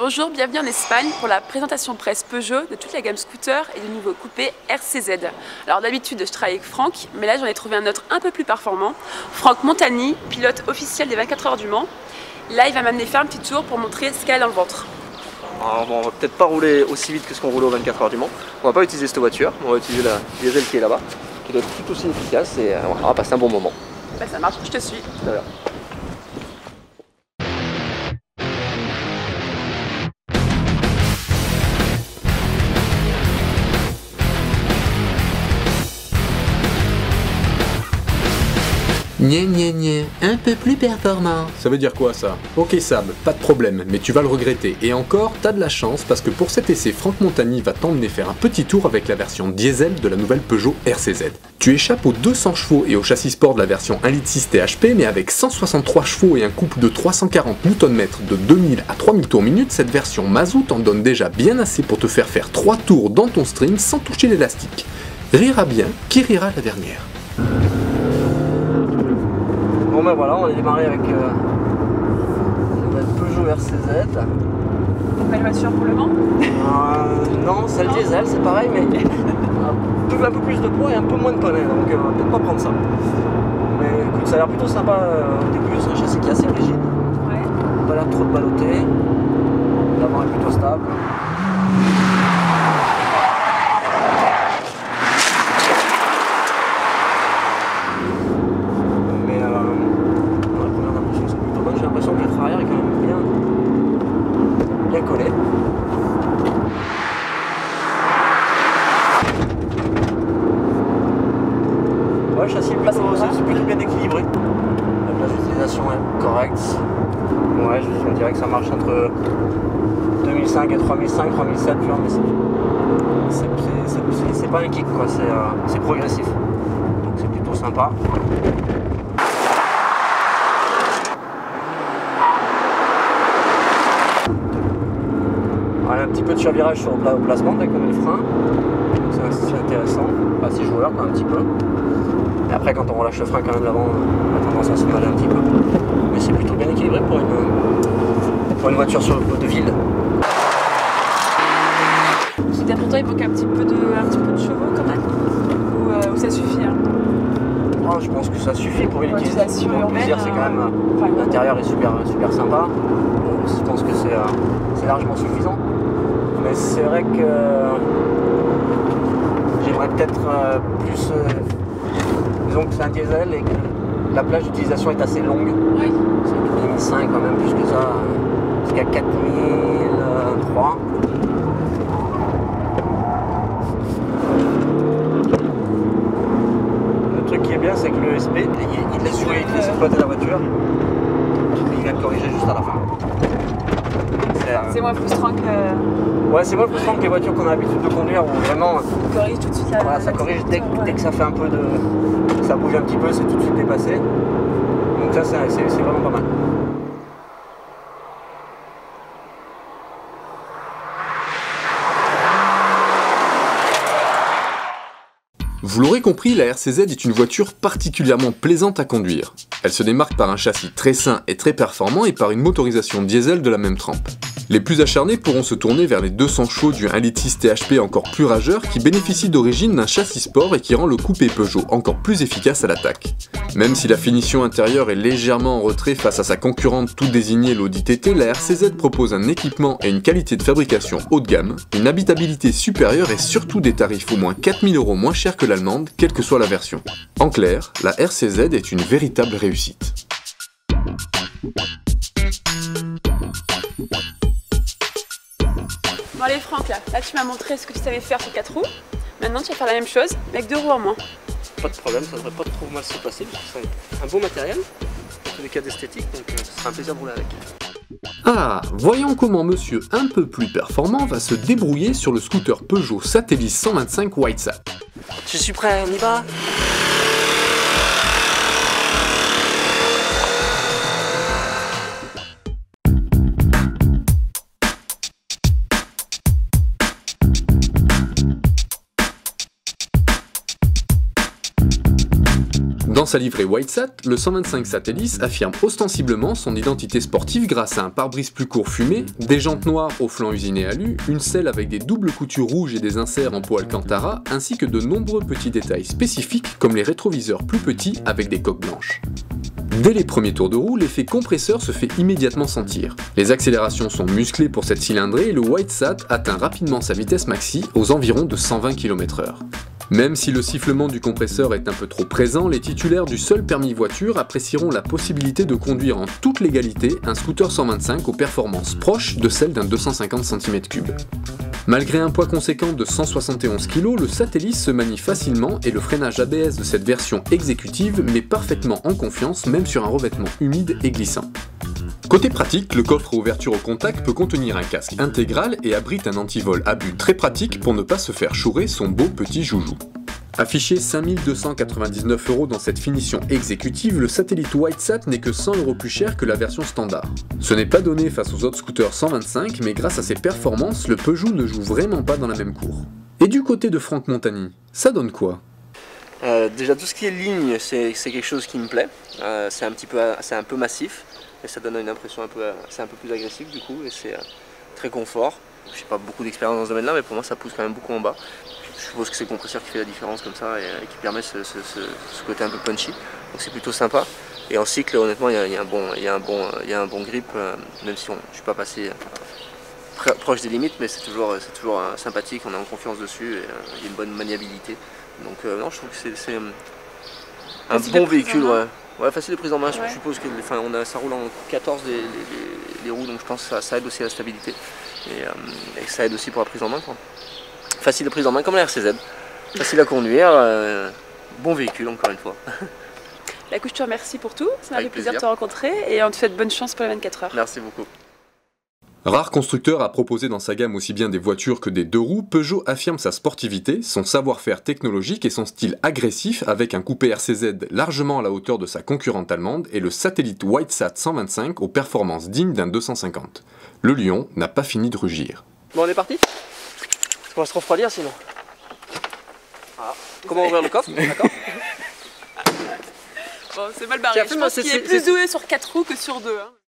Bonjour, bienvenue en Espagne pour la présentation presse Peugeot de toute la gamme scooter et du nouveau coupé RCZ. Alors d'habitude je travaille avec Franck, mais là j'en ai trouvé un autre un peu plus performant. Franck Montagny, pilote officiel des 24 heures du Mans. Là il va m'amener faire un petit tour pour montrer ce qu'elle a dans le ventre. Alors bon, on va peut-être pas rouler aussi vite que ce qu'on roulait aux 24 heures du Mans. On va pas utiliser cette voiture, on va utiliser la diesel qui est là-bas, qui doit être tout aussi efficace et on va passer un bon moment. Bah, ça marche, je te suis. Tout à l'heure. Gnais gnais gnais, un peu plus performant. Ça veut dire quoi ça? Ok Sab, pas de problème, mais tu vas le regretter. Et encore, t'as de la chance parce que pour cet essai, Franck Montagny va t'emmener faire un petit tour avec la version diesel de la nouvelle Peugeot RCZ. Tu échappes aux 200 chevaux et au châssis sport de la version 1,6 litre THP, mais avec 163 chevaux et un couple de 340 Nm de 2000 à 3000 tours minute, cette version mazout en donne déjà bien assez pour te faire 3 tours dans ton string sans toucher l'élastique. Rira bien, qui rira la dernière. Bon ben voilà, on a démarré avec la nouvelle Peugeot RCZ. Belle voiture pour le Mans? Non, c'est le diesel, c'est pareil, mais un peu plus de poids et un peu moins de tonnerre, donc on va peut-être pas prendre ça. Mais écoute, ça a l'air plutôt sympa au début, c'est un châssis qui est assez rigide. Ouais. Pas l'air trop de balloter. L'avant est plutôt stable. J'ai l'impression que le train arrière est quand même bien collé. Ouais, le châssis c'est plutôt bien équilibré. La plage d'utilisation est correcte. Ouais, je dirais que ça marche entre 2005 et 3005, 3007, mais c'est pas un kick quoi, c'est progressif. Donc c'est plutôt sympa. Un petit peu de chavirage sur le placement dès qu'on met le frein, c'est intéressant, assez joueur quand même, un petit peu. Et après quand on relâche le frein quand même l'avant, on a tendance à se mêler un petit peu. Mais c'est plutôt bien équilibré pour une voiture de ville. C'est pour toi il manque un petit peu de chevaux quand même? Ou ça suffit hein? Oh, je pense que ça suffit pour une utilisation urbaine. C'est quand même, l'intérieur est super sympa. Je pense que c'est largement suffisant. Mais c'est vrai que j'aimerais peut-être plus. Disons que c'est un diesel et que la plage d'utilisation est assez longue. Oui. C'est 2005 quand même, plus que ça, jusqu'à 4003. Le truc qui est bien, c'est que le SP, il laisse jouer, il laisse exploiter la voiture. Il vient de corriger juste à la fin. C'est moins frustrant que... Ouais, c'est moins frustrant que les voitures qu'on a l'habitude de conduire où vraiment... Ça corrige tout de suite la... Voilà, ça corrige dès que ça fait un peu de... Ça bouge un petit peu, c'est tout de suite dépassé. Donc ça, c'est vraiment pas mal. Vous l'aurez compris, la RCZ est une voiture particulièrement plaisante à conduire. Elle se démarque par un châssis très sain et très performant et par une motorisation diesel de la même trempe. Les plus acharnés pourront se tourner vers les 200 chevaux du 1,6 litre THP encore plus rageur qui bénéficie d'origine d'un châssis sport et qui rend le coupé Peugeot encore plus efficace à l'attaque. Même si la finition intérieure est légèrement en retrait face à sa concurrente tout désignée l'Audi TT, la RCZ propose un équipement et une qualité de fabrication haut de gamme, une habitabilité supérieure et surtout des tarifs au moins 4000 € moins chers que l'allemande, quelle que soit la version. En clair, la RCZ est une véritable réussite. Bon allez Franck, là tu m'as montré ce que tu savais faire sur 4 roues. Maintenant tu vas faire la même chose, mais avec 2 roues en moins. Pas de problème, ça devrait pas trop mal se passer, parce que c'est un beau matériel, en tous les cas d'esthétique, donc ce sera un plaisir de rouler avec. Ah, voyons comment monsieur un peu plus performant va se débrouiller sur le scooter Peugeot Satellis 125 Whitesat. Je suis prêt, on y va. Dans sa livrée WhiteSat, le 125 Satellis affirme ostensiblement son identité sportive grâce à un pare-brise plus court fumé, des jantes noires au flanc usiné alu, une selle avec des doubles coutures rouges et des inserts en peau Alcantara, ainsi que de nombreux petits détails spécifiques comme les rétroviseurs plus petits avec des coques blanches. Dès les premiers tours de roue, l'effet compresseur se fait immédiatement sentir. Les accélérations sont musclées pour cette cylindrée et le WhiteSat atteint rapidement sa vitesse maxi aux environs de 120 km/h. Même si le sifflement du compresseur est un peu trop présent, les titulaires du seul permis voiture apprécieront la possibilité de conduire en toute légalité un scooter 125 aux performances proches de celles d'un 250 cm3. Malgré un poids conséquent de 171 kg, le Satellis se manie facilement et le freinage ABS de cette version exécutive met parfaitement en confiance même sur un revêtement humide et glissant. Côté pratique, le coffre à ouverture au contact peut contenir un casque intégral et abrite un antivol abus très pratique pour ne pas se faire chourer son beau petit joujou. Affiché 5 299 € dans cette finition exécutive, le satellite WhiteSat n'est que 100 € plus cher que la version standard. Ce n'est pas donné face aux autres scooters 125, mais grâce à ses performances, le Peugeot ne joue vraiment pas dans la même cour. Et du côté de Franck Montagny, ça donne quoi? Déjà tout ce qui est ligne, c'est quelque chose qui me plaît. C'est un peu massif, et ça donne une impression c'est un peu plus agressif du coup, et c'est très confort. Je n'ai pas beaucoup d'expérience dans ce domaine-là, mais pour moi ça pousse quand même beaucoup en bas. Je suppose que c'est le compresseur qui fait la différence comme ça et qui permet ce côté un peu punchy, donc c'est plutôt sympa. Et en cycle, honnêtement, il y a un bon grip, même si je ne suis pas passé proche des limites, mais c'est toujours sympathique, on est en confiance dessus et il y a une bonne maniabilité. Donc non, je trouve que c'est un bon véhicule. Ouais, facile de prise en main. Ouais. Je suppose que ça roule en 14 les roues, donc je pense que ça aide aussi à la stabilité et ça aide aussi pour la prise en main, quoi. Facile de prise en main comme la RCZ, facile à conduire, bon véhicule encore une fois. Bah, écoute, je te remercie pour tout, ça m'a fait plaisir de te rencontrer et on te souhaite bonne chance pour les 24 heures. Merci beaucoup. Rare constructeur à proposer dans sa gamme aussi bien des voitures que des deux roues, Peugeot affirme sa sportivité, son savoir-faire technologique et son style agressif avec un coupé RCZ largement à la hauteur de sa concurrente allemande et le satellite WhiteSat 125 aux performances dignes d'un 250. Le lion n'a pas fini de rugir. Bon, on est parti? On va se refroidir sinon. Voilà. Comment ouvrir le coffre? D'accord. Bon, c'est mal barré. Je pense qu'il est plus doué sur 4 roues que sur 2. Hein.